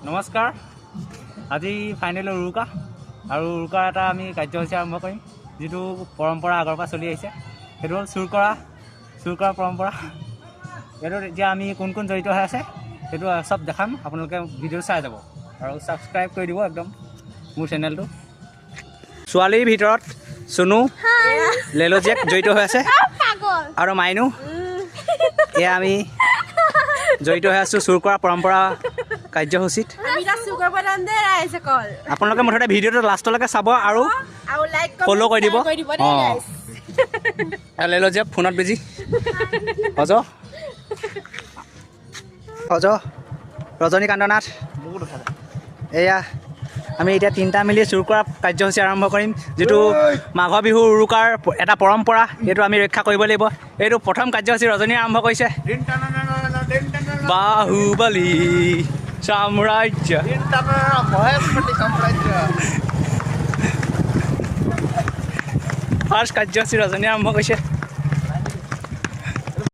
নমস্কাৰ আজি ফাইনেল উৰুকা আৰু উৰুকাৰ এটা আমি কাৰ্যসূচী আৰম্ভ কৰিম যিটো পৰম্পৰা আগৰ পৰা চলি আহিছে সেইটো হ'ল চুৰ কৰা পৰম্পৰা এইটো এতিয়া আমি কোন কোন জড়িত হৈ আছে সেইটো সব দেখাম আপোনালোকে ভিডিঅ' চাই যাব আৰু ছাবস্ক্ৰাইব কৰি দিব একদম মোৰ চেনেলটো ছোৱালীৰ ভিতৰত চুনু লেলজিয়েক জড়িত হৈ আছে আৰু মাইনু এয়া আমি জড়িত হৈ আছোঁ চুৰ কৰা পৰম্পৰা কাৰ্যসূচীত আপোনালোকে মুঠতে ভিডিঅ'টো লাষ্টলৈকে চাব আৰু ফ'ল' কৰি দিব অঁ লেলজিয়েক ফোনত বিজি অজ ৰজনীকান্ত নাথ এয়া আমি এতিয়া তিনিটা মিলি চুৰ কৰা কাৰ্যসূচী আৰম্ভ কৰিম যিটো মাঘৰ বিহুৰ উৰুকাৰ এটা পৰম্পৰা এইটো আমি ৰক্ষা কৰিব লাগিব এইটো প্ৰথম কাৰ্যসূচী ৰজনী আৰম্ভ কৰিছে বাহুবলী সাম্ৰাজ্য ফাৰ্ষ্ট কাৰ্যসূচী ৰজনী আৰম্ভ কৰিছে